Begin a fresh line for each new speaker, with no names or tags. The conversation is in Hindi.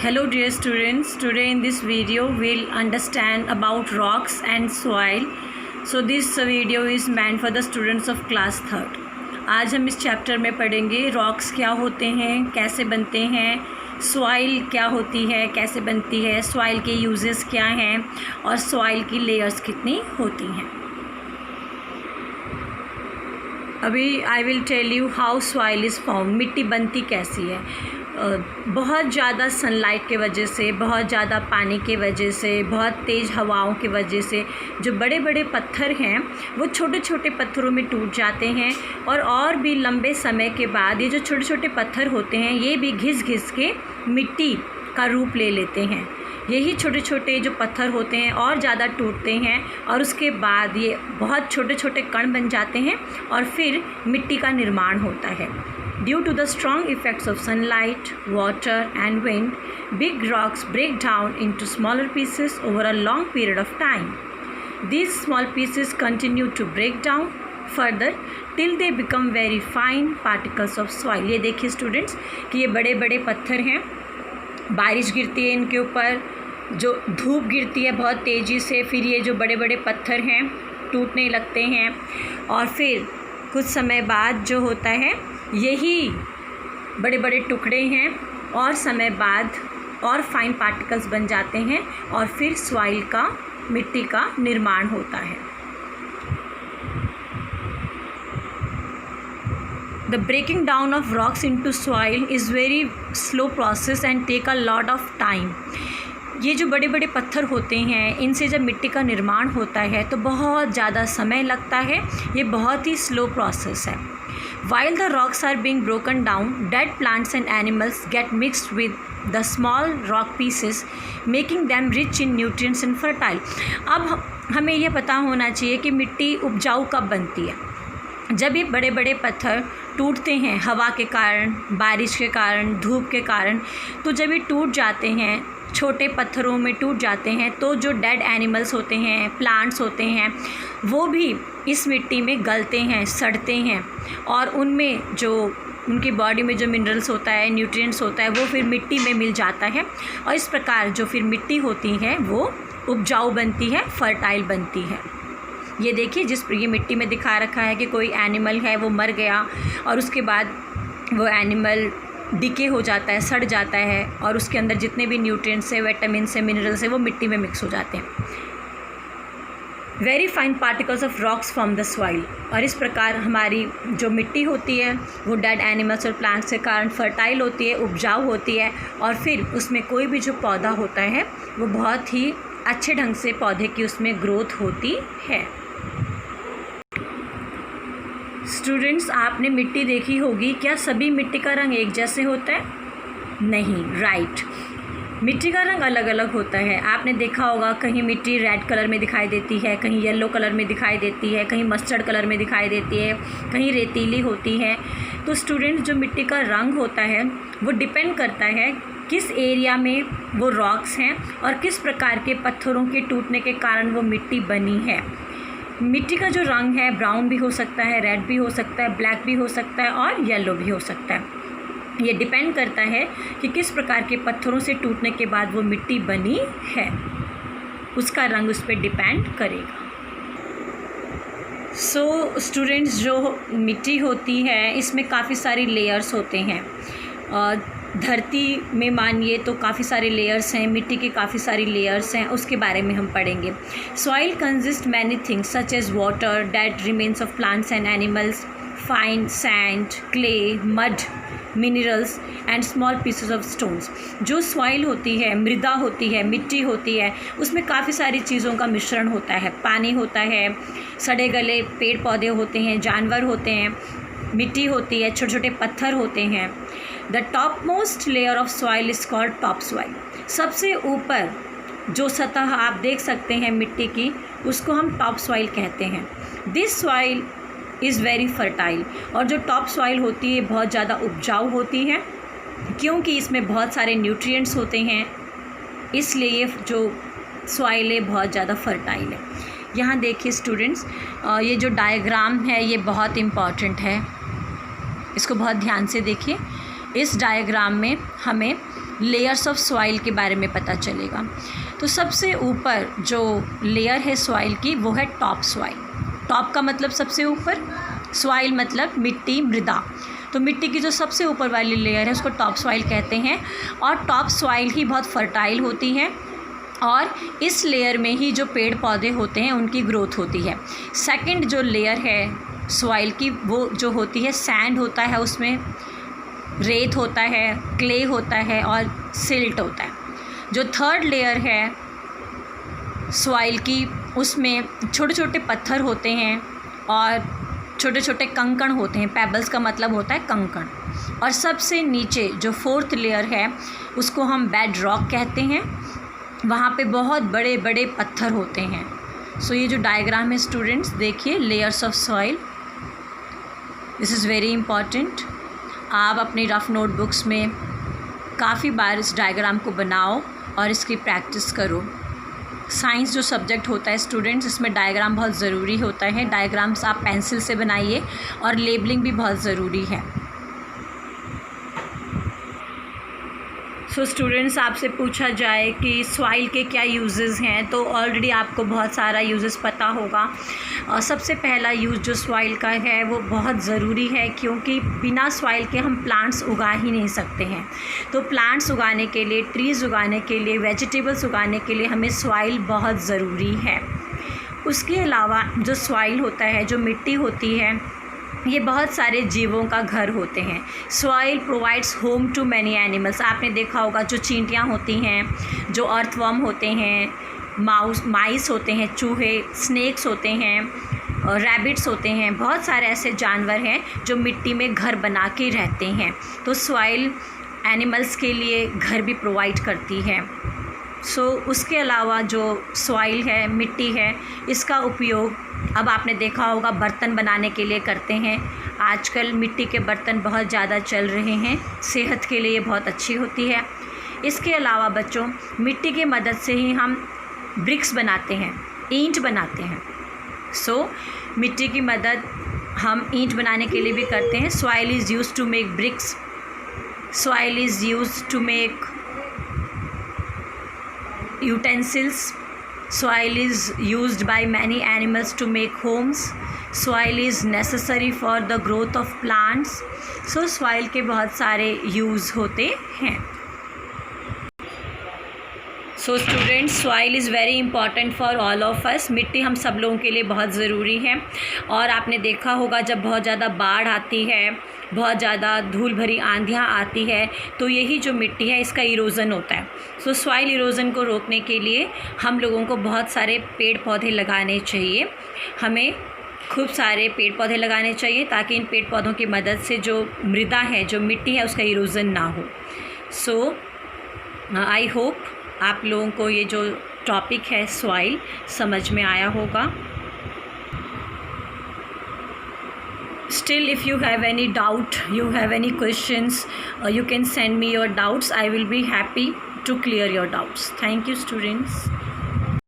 Hello dear students, today in this video we'll understand about rocks and soil. So this video is meant for the students of class 3rd. आज हम इस चैप्टर में पढ़ेंगे रॉक्स क्या होते हैं, कैसे बनते हैं, सॉइल क्या होती है, कैसे बनती है, सॉइल के यूजेस क्या हैं और सॉइल की लेयर्स कितनी होती हैं. अभी I will tell you how soil is form. मिट्टी बनती कैसी है. बहुत ज़्यादा सनलाइट के वजह से, बहुत ज़्यादा पानी के वजह से, बहुत तेज़ हवाओं के वजह से जो बड़े बड़े पत्थर हैं वो छोटे छोटे पत्थरों में टूट जाते हैं और भी लंबे समय के बाद ये जो छोटे छोटे पत्थर होते हैं ये भी घिस घिस के मिट्टी का रूप ले लेते हैं. यही छोटे छोटे जो पत्थर होते हैं और ज़्यादा टूटते हैं और उसके बाद ये बहुत छोटे छोटे कण बन जाते हैं और फिर मिट्टी का निर्माण होता है. Due to the strong effects of sunlight, water and wind, big rocks break down into smaller pieces over a long period of time. These small pieces continue to break down further till they become very fine particles of soil. ये देखिए स्टूडेंट्स कि ये बड़े बड़े पत्थर हैं, बारिश गिरती है इनके ऊपर, जो धूप गिरती है बहुत तेज़ी से, फिर ये जो बड़े बड़े पत्थर हैं टूटने लगते हैं और फिर कुछ समय बाद जो होता है यही बड़े बड़े टुकड़े हैं और समय बाद और फाइन पार्टिकल्स बन जाते हैं और फिर सॉइल का, मिट्टी का निर्माण होता है. The breaking down of rocks into soil is very slow process and take a lot of time. ये जो बड़े बड़े पत्थर होते हैं इनसे जब मिट्टी का निर्माण होता है तो बहुत ज़्यादा समय लगता है. ये बहुत ही स्लो प्रोसेस है. While the rocks are being broken down, dead plants and animals get mixed with the small rock pieces, making them rich in nutrients and fertile. अब हमें यह पता होना चाहिए कि मिट्टी उपजाऊ कब बनती है. जब ये बड़े बड़े पत्थर टूटते हैं हवा के कारण, बारिश के कारण, धूप के कारण, तो जब ये टूट जाते हैं, छोटे पत्थरों में टूट जाते हैं, तो जो डेड एनिमल्स होते हैं, प्लांट्स होते हैं, वो भी इस मिट्टी में गलते हैं, सड़ते हैं और उनमें जो उनकी बॉडी में जो मिनरल्स होता है, न्यूट्रिएंट्स होता है, वो फिर मिट्टी में मिल जाता है और इस प्रकार जो फिर मिट्टी होती है वो उपजाऊ बनती है, फर्टाइल बनती है. ये देखिए जिस ये मिट्टी में दिखा रखा है कि कोई एनिमल है वो मर गया और उसके बाद वो एनिमल डिके हो जाता है, सड़ जाता है और उसके अंदर जितने भी न्यूट्रिएंट्स है, विटामिन्स है, मिनरल्स है, वो मिट्टी में मिक्स हो जाते हैं. Very fine particles of rocks from the soil. और इस प्रकार हमारी जो मिट्टी होती है वो डेड एनिमल्स और प्लांट्स के कारण फर्टाइल होती है, उपजाऊ होती है और फिर उसमें कोई भी जो पौधा होता है वो बहुत ही अच्छे ढंग से पौधे की उसमें ग्रोथ होती है. स्टूडेंट्स आपने मिट्टी देखी होगी, क्या सभी मिट्टी का रंग एक जैसे होता है? नहीं, राइट. मिट्टी का रंग अलग अलग होता है. आपने देखा होगा कहीं मिट्टी रेड कलर में दिखाई देती है, कहीं येलो कलर में दिखाई देती है, कहीं मस्टर्ड कलर में दिखाई देती है, कहीं रेतीली होती है. तो स्टूडेंट्स जो मिट्टी का रंग होता है वो डिपेंड करता है किस एरिया में वो रॉक्स हैं और किस प्रकार के पत्थरों के टूटने के कारण वो मिट्टी बनी है. मिट्टी का जो रंग है ब्राउन भी हो सकता है, रेड भी हो सकता है, ब्लैक भी हो सकता है और येलो भी हो सकता है. ये डिपेंड करता है कि किस प्रकार के पत्थरों से टूटने के बाद वो मिट्टी बनी है, उसका रंग उस पर डिपेंड करेगा. सो स्टूडेंट्स जो मिट्टी होती है इसमें काफ़ी सारी लेयर्स होते हैं. धरती में मानिए तो काफ़ी सारे लेयर्स हैं, मिट्टी की काफ़ी सारी लेयर्स हैं, उसके बारे में हम पढ़ेंगे. Soil consist many things such as water, dead remains of plants and animals, fine sand, clay, mud, minerals and small pieces of stones. जो सॉइल होती है, मृदा होती है, मिट्टी होती है, उसमें काफ़ी सारी चीज़ों का मिश्रण होता है. पानी होता है, सड़े गले पेड़ पौधे होते हैं, जानवर होते हैं, मिट्टी होती है, छोटे छोटे पत्थर होते हैं. The top most layer of soil is called top soil. सबसे ऊपर जो सतह आप देख सकते हैं मिट्टी की, उसको हम टॉप सॉइल कहते हैं. This soil is very fertile. और जो टॉप सॉइल होती है बहुत ज़्यादा उपजाऊ होती है क्योंकि इसमें बहुत सारे न्यूट्रिएंट्स होते हैं, इसलिए ये जो सॉइल है बहुत ज़्यादा फर्टाइल है. यहाँ देखिए स्टूडेंट्स, ये जो डायग्राम है ये बहुत इम्पॉर्टेंट है, इसको बहुत ध्यान से देखिए. इस डायग्राम में हमें लेयर्स ऑफ सॉइल के बारे में पता चलेगा। तो सबसे ऊपर जो लेयर है सॉइल की वो है टॉप सॉइल। टॉप का मतलब सबसे ऊपर, सॉइल मतलब मिट्टी, मृदा। तो मिट्टी की जो सबसे ऊपर वाली लेयर है उसको टॉप सॉइल कहते हैं, और टॉप सॉइल ही बहुत फर्टाइल होती है और इस लेयर में ही जो पेड़ पौधे होते हैं उनकी ग्रोथ होती है। सेकंड जो लेयर है सॉइल की वो जो होती है सैंड होता है, उसमें रेत होता है, क्ले होता है और सिल्ट होता है। जो थर्ड लेयर है सॉइल की उसमें छोटे छोटे पत्थर होते हैं और छोटे छोटे कंकड़ होते हैं। पेबल्स का मतलब होता है कंकड़। और सबसे नीचे जो फोर्थ लेयर है उसको हम बेड रॉक कहते हैं, वहाँ पे बहुत बड़े बड़े पत्थर होते हैं। सो ये जो डायग्राम है स्टूडेंट्स देखिए, layers of soil, this is very important. आप अपनी रफ़ नोटबुक्स में काफ़ी बार इस डायग्राम को बनाओ और इसकी प्रैक्टिस करो। साइंस जो सब्जेक्ट होता है स्टूडेंट्स, इसमें डायग्राम बहुत ज़रूरी होता है। डायग्राम्स आप पेंसिल से बनाइए और लेबलिंग भी बहुत ज़रूरी है। सो स्टूडेंट्स, आपसे पूछा जाए कि सॉइल के क्या यूजेस हैं, तो ऑलरेडी आपको बहुत सारा यूजेस पता होगा। और सबसे पहला यूज़ जो सॉइल का है वो बहुत ज़रूरी है, क्योंकि बिना सॉइल के हम प्लांट्स उगा ही नहीं सकते हैं। तो प्लांट्स उगाने के लिए, ट्रीज़ उगाने के लिए, वेजिटेबल्स उगाने के लिए हमें सॉइल बहुत ज़रूरी है। उसके अलावा जो सॉइल होता है, जो मिट्टी होती है, ये बहुत सारे जीवों का घर होते हैं। Soil provides home to many animals. आपने देखा होगा जो चींटियाँ होती हैं, जो अर्थवर्म होते हैं, माइस होते हैं, चूहे, स्नेक्स होते हैं, रैबिट्स होते हैं, बहुत सारे ऐसे जानवर हैं जो मिट्टी में घर बना के रहते हैं। तो सॉइल एनिमल्स के लिए घर भी प्रोवाइड करती है। उसके अलावा जो सॉइल है, मिट्टी है, इसका उपयोग अब आपने देखा होगा बर्तन बनाने के लिए करते हैं। आजकल मिट्टी के बर्तन बहुत ज़्यादा चल रहे हैं, सेहत के लिए बहुत अच्छी होती है। इसके अलावा बच्चों, मिट्टी की मदद से ही हम ब्रिक्स बनाते हैं, ईंट बनाते हैं। मिट्टी की मदद हम ईंट बनाने के लिए भी करते हैं। Soil is used to make bricks, soil is used to make utensils, soil is used by many animals to make homes, soil is necessary for the growth of plants. soil के बहुत सारे यूज़ होते हैं। Students, soil is very important for all of us. मिट्टी हम सब लोगों के लिए बहुत ज़रूरी है। और आपने देखा होगा जब बहुत ज़्यादा बाढ़ आती है, बहुत ज़्यादा धूल भरी आंधियाँ आती है, तो यही जो मिट्टी है इसका इरोज़न होता है। सॉइल इरोज़न को रोकने के लिए हम लोगों को बहुत सारे पेड़ पौधे लगाने चाहिए। हमें खूब सारे पेड़ पौधे लगाने चाहिए ताकि इन पेड़ पौधों की मदद से जो मृदा है, जो मिट्टी है, उसका इरोज़न ना हो। आई होप आप लोगों को ये जो टॉपिक है सॉइल समझ में आया होगा। Still, if you have any doubt, you have any questions, you can send me your doubts. I will be happy to clear your doubts. Thank you, students.